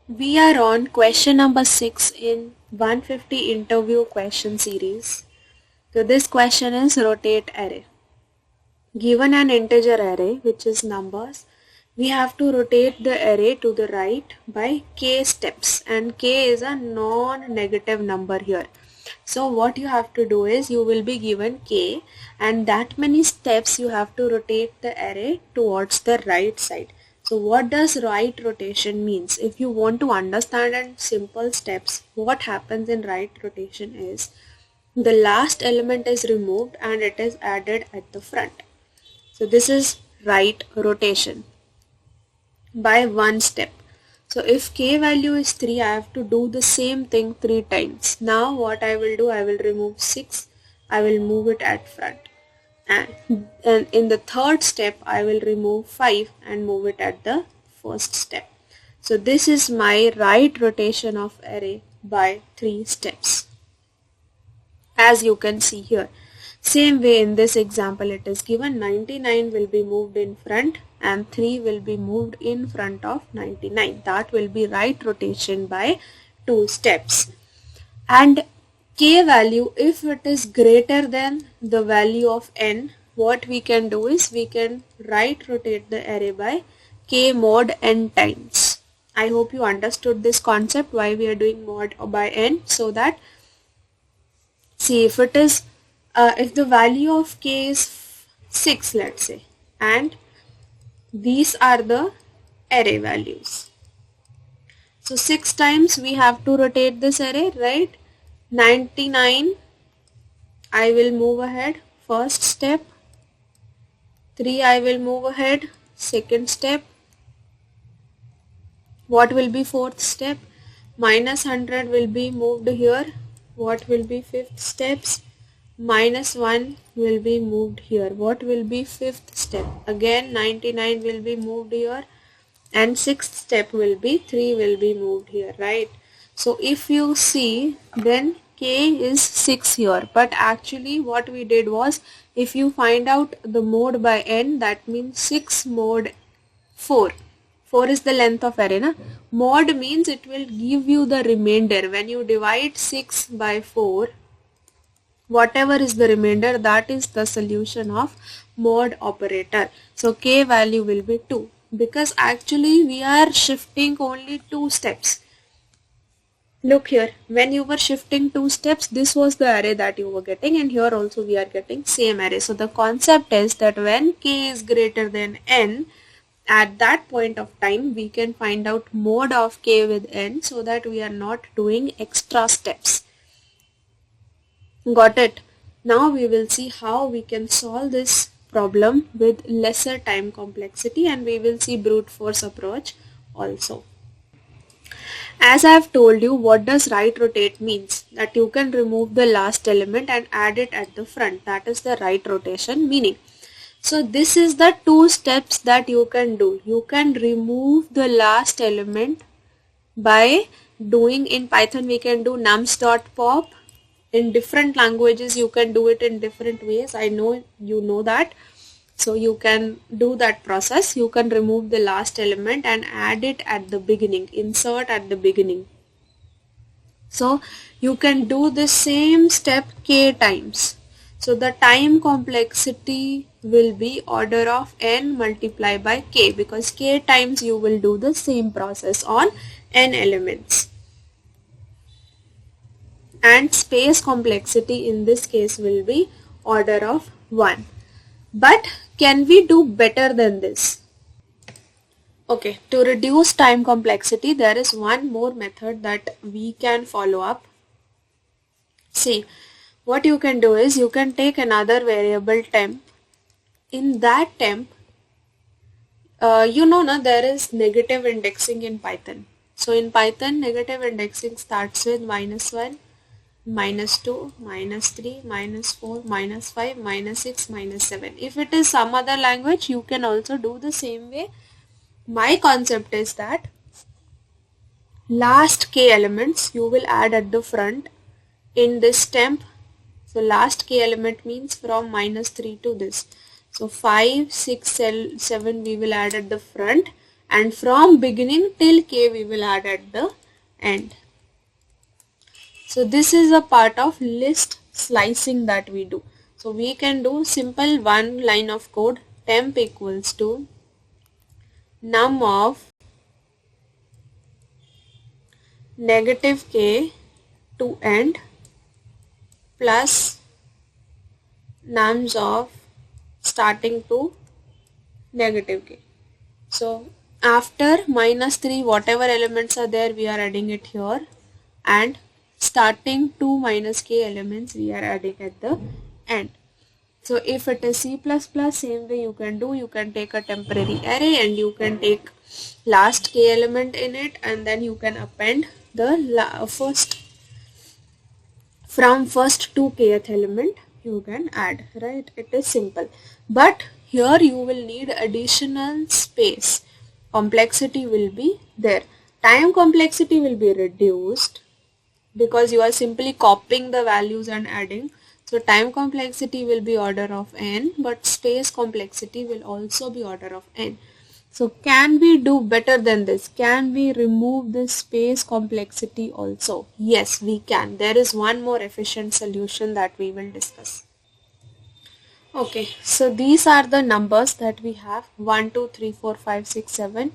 We are on question number 6 in 150 interview question series. So this question is rotate array. Given an integer array which is numbers, we have to rotate the array to the right by k steps, and k is a non-negative number here. So what you have to do is you will be given k and that many steps you have to rotate the array towards the right side. So what does right rotation means? If you want to understand in simple steps, what happens in right rotation is the last element is removed and it is added at the front. So this is right rotation by one step. So if k value is 3, I have to do the same thing 3 times. Now what I will do, I will remove 6, I will move it at front. And in the third step, I will remove 5 and move it at the first step. So this is my right rotation of array by 3 steps. As you can see here. Same way in this example it is given 99 will be moved in front and 3 will be moved in front of 99. That will be right rotation by 2 steps. And k value, if it is greater than the value of n, what we can do is we can right rotate the array by k mod n times. I hope you understood this concept, why we are doing mod by n, so that see if it is if the value of k is 6, let's say, and these are the array values. So 6 times we have to rotate this array, right? 99, I will move ahead, first step. 3, I will move ahead, second step. What will be fourth step? Minus 100 will be moved here. What will be fifth steps? Minus 1 will be moved here. What will be fifth step? Again 99 will be moved here, and sixth step will be 3 will be moved here, right? So if you see, then k is 6 here, but actually what we did was, if you find out the mode by n, that means 6 mod 4. 4 is the length of array, na? Mod means it will give you the remainder. When you divide 6 by 4, whatever is the remainder, that is the solution of mod operator. So k value will be 2, because actually we are shifting only 2 steps. Look here, when you were shifting 2 steps, this was the array that you were getting, and here also we are getting same array. So the concept is that when k is greater than n, at that point of time we can find out mod of k with n, so that we are not doing extra steps. Got it? Now we will see how we can solve this problem with lesser time complexity, and we will see brute force approach also. As I have told you, what does right rotate means? That you can remove the last element and add it at the front. That is the right rotation meaning. So this is the 2 steps that you can do. You can remove the last element by doing, in Python we can do nums.pop. In different languages you can do it in different ways. I know you know that. So you can do that process. You can remove the last element and add it at the beginning. Insert at the beginning. So you can do the same step k times. So the time complexity will be order of n multiplied by k, because k times you will do the same process on n elements. And space complexity in this case will be order of 1. But can we do better than this? Okay, to reduce time complexity, there is one more method that we can follow up. See, what you can do is you can take another variable temp. In that temp, you know na, there is negative indexing in Python. So in Python, negative indexing starts with -1, -2, -3, -4, -5, -6, -7. If it is some other language, you can also do the same way. My concept is that last k elements you will add at the front in this temp. So last k element means from -3 to this. So 5, 6, 7 we will add at the front, and from beginning till k we will add at the end. So this is a part of list slicing that we do. So we can do simple one line of code, temp equals to num of negative k to end plus nums of starting to negative k. So after -3 whatever elements are there we are adding it here, and starting to minus k elements we are adding at the end. So if it is C++, same way you can take a temporary array and you can take last k element in it, and then you can append the from first to kth element you can add, right? It is simple. But here you will need additional space. Complexity will be there. Time complexity will be reduced because you are simply copying the values and adding. So time complexity will be order of n, but space complexity will also be order of n. So can we do better than this? Can we remove this space complexity also? Yes, we can. There is one more efficient solution that we will discuss. Okay, so these are the numbers that we have: 1, 2, 3, 4, 5, 6, 7.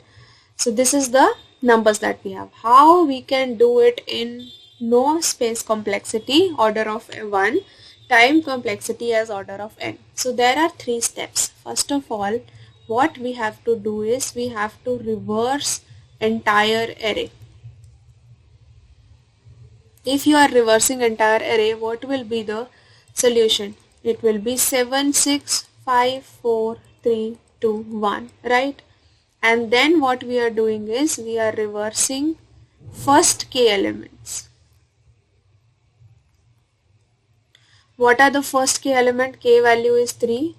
So this is the numbers that we have. How we can do it in no space complexity, order of 1, time complexity as order of n. So there are 3 steps. First of all, what we have to do is we have to reverse entire array. If you are reversing entire array, what will be the solution? It will be 7, 6, 5, 4, 3, 2, 1, right? And then what we are doing is we are reversing first k elements. What are the first k element? K value is 3.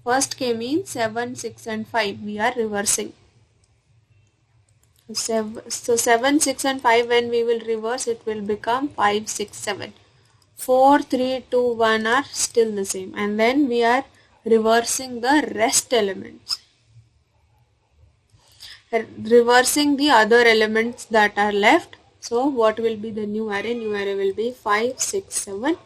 First k means 7, 6 and 5. We are reversing. So 7, 6 and 5, when we will reverse, it will become 5, 6, 7. 4, 3, 2, 1 are still the same. And then we are reversing the rest elements. Reversing the other elements that are left. So what will be the new array? New array will be 5, 6, 7,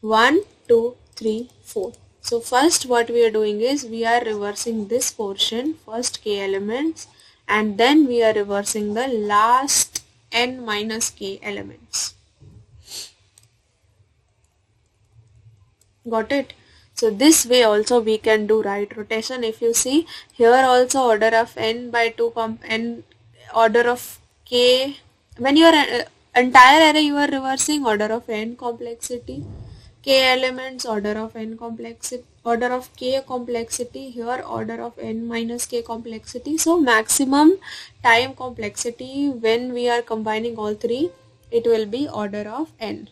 1, 2, 3, 4. So first what we are doing is we are reversing this portion, first k elements, and then we are reversing the last n minus k elements. Got it? So this way also we can do right rotation. If you see here also order of n by 2 n order of k, when your entire array you are reversing order of n complexity, k elements order of n complexity, order of k complexity, here order of n minus k complexity. So maximum time complexity when we are combining all three, it will be order of n.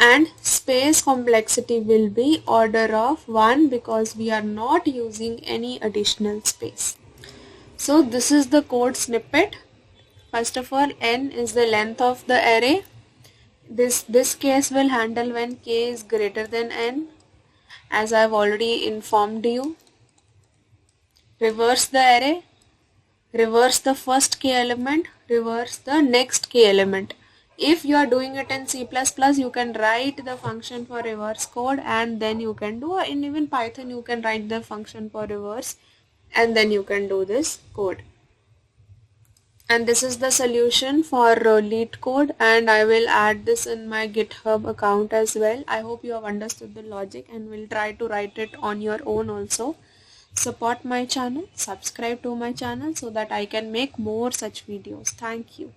And space complexity will be order of 1 because we are not using any additional space. So this is the code snippet. First of all, n is the length of the array. This case will handle when k is greater than n, as I have already informed you. Reverse the array, reverse the first k element, reverse the next k element. If you are doing it in C++, you can write the function for reverse code and then you can do, in even Python you can write the function for reverse and then you can do this code. And this is the solution for LeetCode, and I will add this in my GitHub account as well. I hope you have understood the logic and will try to write it on your own also. Support my channel, subscribe to my channel so that I can make more such videos. Thank you.